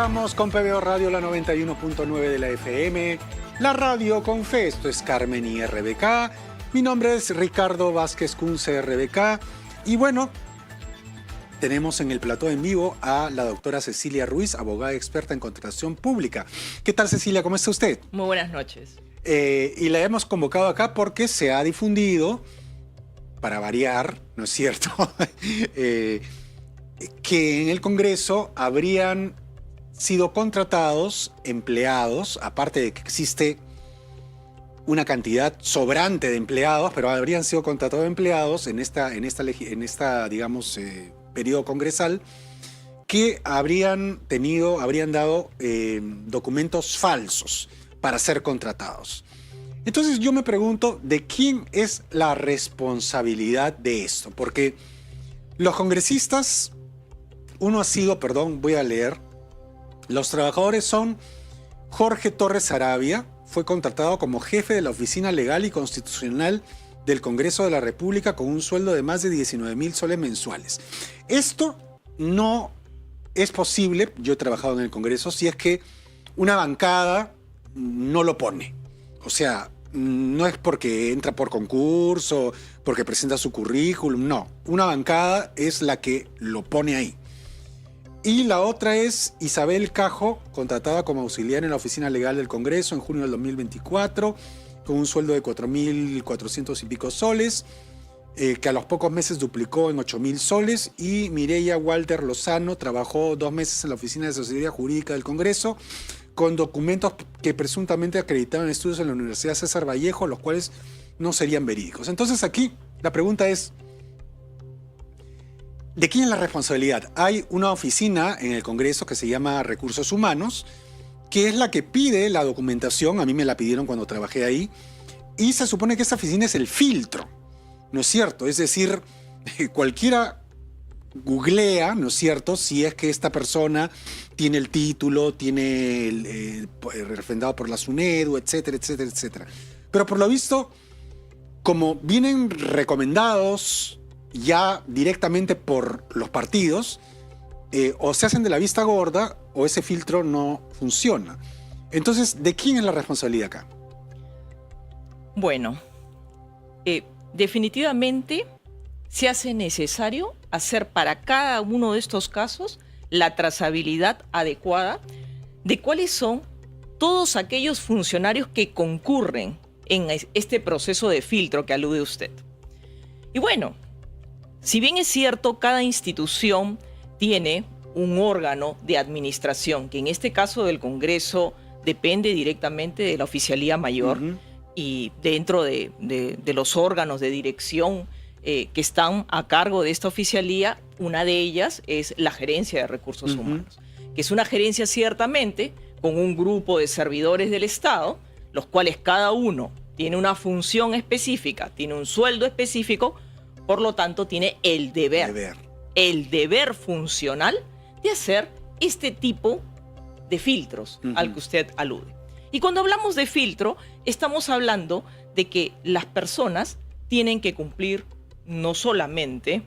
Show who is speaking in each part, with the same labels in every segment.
Speaker 1: Continuamos con PBO Radio, la 91.9 de la FM, la radio con fe. Esto es Carmen y RBK. Mi nombre es Ricardo Vázquez Kunze, RBK. Y bueno, tenemos en el plató en vivo a la doctora Cecilia Ruiz, abogada experta en contratación pública. ¿Qué tal, Cecilia? ¿Cómo está usted?
Speaker 2: Muy buenas noches.
Speaker 1: Y la hemos convocado acá porque se ha difundido, para variar, ¿no es cierto?, que en el Congreso habrían sido contratados empleados, aparte de que existe una cantidad sobrante de empleados, pero habrían sido contratados empleados en esta digamos, periodo congresal, que habrían dado documentos falsos para ser contratados. Entonces yo me pregunto, ¿de quién es la responsabilidad de esto? Porque los congresistas, voy a leer, los trabajadores son Jorge Torres Arabia, fue contratado como jefe de la Oficina Legal y Constitucional del Congreso de la República con un sueldo de más de 19.000 soles mensuales. Esto no es posible, yo he trabajado en el Congreso, si es que una bancada no lo pone. O sea, no es porque entra por concurso, porque presenta su currículum, no. Una bancada es la que lo pone ahí. Y la otra es Isabel Cajo, contratada como auxiliar en la Oficina Legal del Congreso en junio del 2024, con un sueldo de 4.400 y pico soles, que a los pocos meses duplicó en 8.000 soles. Y Mireya Walter Lozano trabajó 2 meses en la Oficina de Asesoría Jurídica del Congreso, con documentos que presuntamente acreditaban estudios en la Universidad César Vallejo, los cuales no serían verídicos. Entonces aquí la pregunta es, ¿de quién es la responsabilidad? Hay una oficina en el Congreso que se llama Recursos Humanos, que es la que pide la documentación. A mí me la pidieron cuando trabajé ahí, y se supone que esa oficina es el filtro, ¿no es cierto? Es decir, cualquiera googlea, ¿no es cierto?, si es que esta persona tiene el título, tiene refrendado por la SUNEDU, etcétera, etcétera, etcétera. Pero por lo visto, como vienen recomendados ya directamente por los partidos, o se hacen de la vista gorda o ese filtro no funciona. Entonces, ¿de quién es la responsabilidad acá?
Speaker 2: Bueno, definitivamente se hace necesario hacer para cada uno de estos casos la trazabilidad adecuada de cuáles son todos aquellos funcionarios que concurren en este proceso de filtro que alude usted. Y bueno, si bien es cierto, cada institución tiene un órgano de administración, que en este caso del Congreso depende directamente de la Oficialía Mayor, y dentro de los órganos de dirección que están a cargo de esta oficialía, una de ellas es la Gerencia de Recursos Humanos, que es una gerencia ciertamente con un grupo de servidores del Estado, los cuales cada uno tiene una función específica, tiene un sueldo específico, por lo tanto tiene el deber funcional de hacer este tipo de filtros al que usted alude. Y cuando hablamos de filtro, estamos hablando de que las personas tienen que cumplir no solamente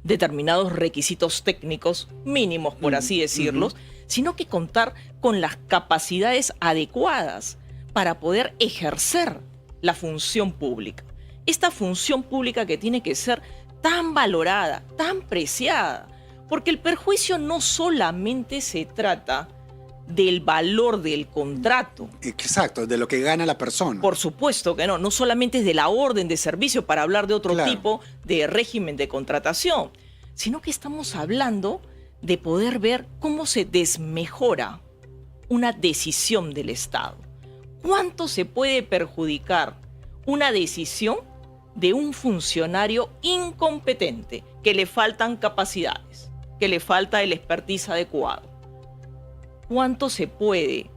Speaker 2: determinados requisitos técnicos mínimos, por así decirlos, sino que contar con las capacidades adecuadas para poder ejercer la función pública. Esta función pública que tiene que ser tan valorada, tan preciada, porque el perjuicio no solamente se trata del valor del contrato.
Speaker 1: Exacto, de lo que gana la persona.
Speaker 2: Por supuesto que no solamente es de la orden de servicio para hablar de otro tipo de régimen de contratación, sino que estamos hablando de poder ver cómo se desmejora una decisión del Estado. ¿Cuánto se puede perjudicar una decisión de un funcionario incompetente, que le faltan capacidades, que le falta el expertise adecuado? ¿Cuánto se puede,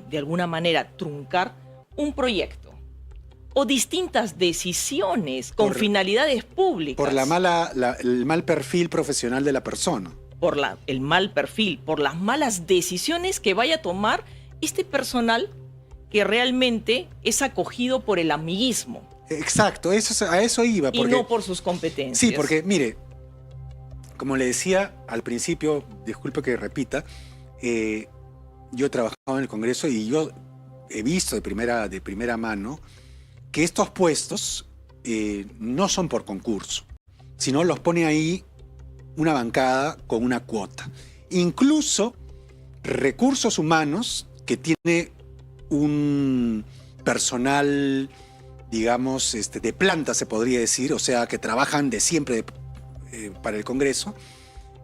Speaker 2: de alguna manera, truncar un proyecto o distintas decisiones con finalidades públicas?
Speaker 1: Por el mal perfil profesional de la persona.
Speaker 2: Por el mal perfil, por las malas decisiones que vaya a tomar este personal que realmente es acogido por el amiguismo.
Speaker 1: Exacto, a eso iba.
Speaker 2: Y no por sus competencias.
Speaker 1: Sí, porque mire, como le decía al principio, disculpe que repita, yo he trabajado en el Congreso y yo he visto de primera mano que estos puestos no son por concurso, sino los pone ahí una bancada con una cuota. Incluso recursos humanos, que tiene un personal, digamos, de planta, se podría decir, o sea, que trabajan de siempre para el Congreso,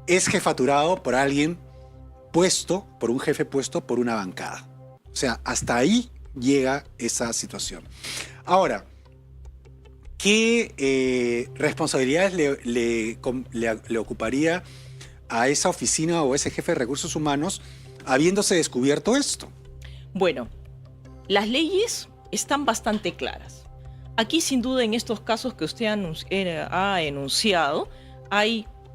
Speaker 1: es jefaturado por alguien puesto, por un jefe puesto por una bancada. O sea, hasta ahí llega esa situación. Ahora, ¿qué responsabilidades le ocuparía a esa oficina o ese jefe de recursos humanos habiéndose descubierto esto?
Speaker 2: Bueno, las leyes están bastante claras. Aquí, sin duda, en estos casos que usted ha enunciado,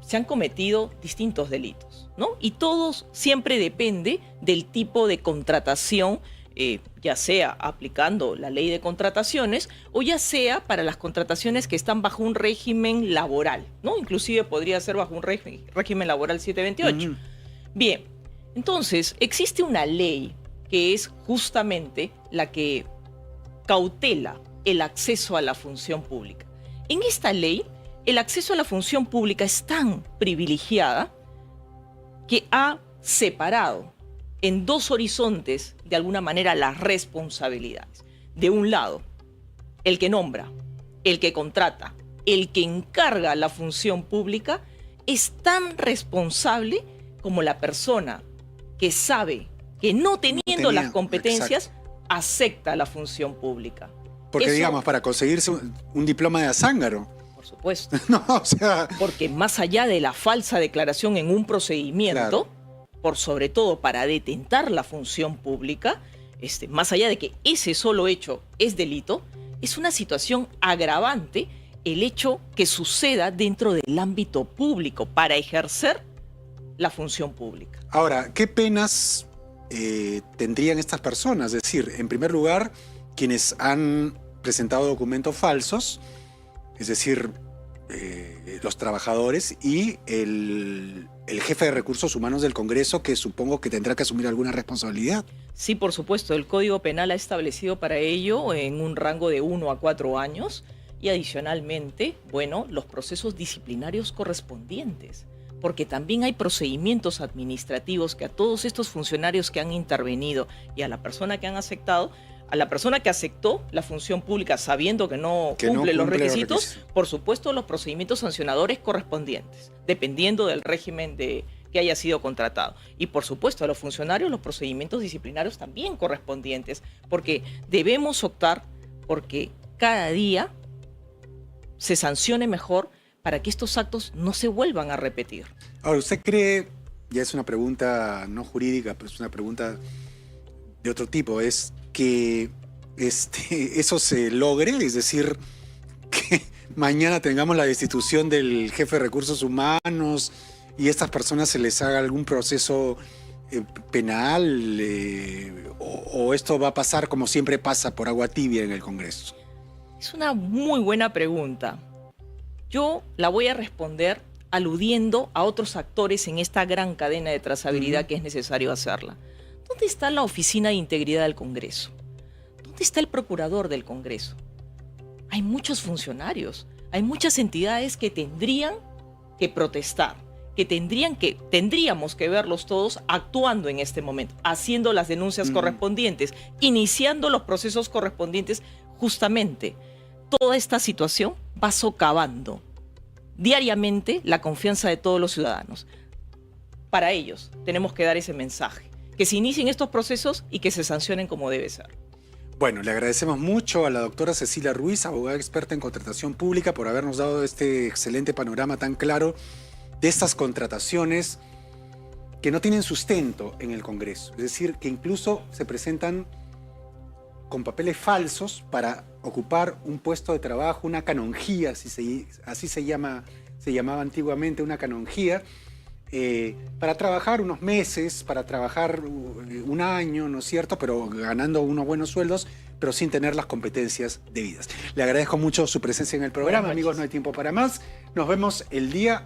Speaker 2: se han cometido distintos delitos, ¿no? Y todos siempre depende del tipo de contratación, ya sea aplicando la ley de contrataciones o ya sea para las contrataciones que están bajo un régimen laboral, ¿no? Inclusive podría ser bajo un régimen laboral 728. Bien, entonces existe una ley que es justamente la que cautela el acceso a la función pública. En esta ley, el acceso a la función pública es tan privilegiada que ha separado en dos horizontes, de alguna manera, las responsabilidades. De un lado, el que nombra, el que contrata, el que encarga la función pública, es tan responsable como la persona que sabe que no teniendo las competencias, acepta la función pública.
Speaker 1: Porque, digamos, para conseguirse un diploma de azángaro.
Speaker 2: Por supuesto.
Speaker 1: No, o sea...
Speaker 2: Porque más allá de la falsa declaración en un procedimiento, por sobre todo para detentar la función pública, más allá de que ese solo hecho es delito, es una situación agravante el hecho que suceda dentro del ámbito público para ejercer la función pública.
Speaker 1: Ahora, ¿qué penas tendrían estas personas? Es decir, en primer lugar, quienes han presentado documentos falsos, es decir, los trabajadores y el jefe de recursos humanos del Congreso, que supongo que tendrá que asumir alguna responsabilidad.
Speaker 2: Sí, por supuesto. El Código Penal ha establecido para ello en un rango de 1 a 4 años y adicionalmente, bueno, los procesos disciplinarios correspondientes. Porque también hay procedimientos administrativos que a todos estos funcionarios que han intervenido y a la persona que han aceptado, a la persona que aceptó la función pública sabiendo que no cumple los requisitos, por supuesto los procedimientos sancionadores correspondientes, dependiendo del régimen que haya sido contratado. Y por supuesto a los funcionarios los procedimientos disciplinarios también correspondientes, porque debemos optar porque cada día se sancione mejor para que estos actos no se vuelvan a repetir.
Speaker 1: Ahora, ¿usted cree, ya es una pregunta no jurídica, pero es una pregunta de otro tipo, es que eso se logre? Es decir, que mañana tengamos la destitución del jefe de recursos humanos y a estas personas se les haga algún proceso penal, o esto va a pasar como siempre pasa, por agua tibia en el Congreso.
Speaker 2: Es una muy buena pregunta. Yo la voy a responder aludiendo a otros actores en esta gran cadena de trazabilidad que es necesario hacerla. ¿Dónde está la Oficina de Integridad del Congreso? ¿Dónde está el Procurador del Congreso? Hay muchos funcionarios, hay muchas entidades que tendrían que protestar, que tendríamos que verlos todos actuando en este momento, haciendo las denuncias correspondientes, iniciando los procesos correspondientes. Justamente, toda esta situación va socavando diariamente la confianza de todos los ciudadanos. Para ellos tenemos que dar ese mensaje, que se inicien estos procesos y que se sancionen como debe ser.
Speaker 1: Bueno, le agradecemos mucho a la doctora Cecilia Ruiz, abogada experta en contratación pública, por habernos dado este excelente panorama tan claro de estas contrataciones que no tienen sustento en el Congreso. Es decir, que incluso se presentan con papeles falsos para ocupar un puesto de trabajo, una canonjía, así se llamaba antiguamente, una canonjía, para trabajar unos meses, para trabajar un año, ¿no es cierto?, pero ganando unos buenos sueldos, pero sin tener las competencias debidas. Le agradezco mucho su presencia en el programa, amigos, no hay tiempo para más. Nos vemos el día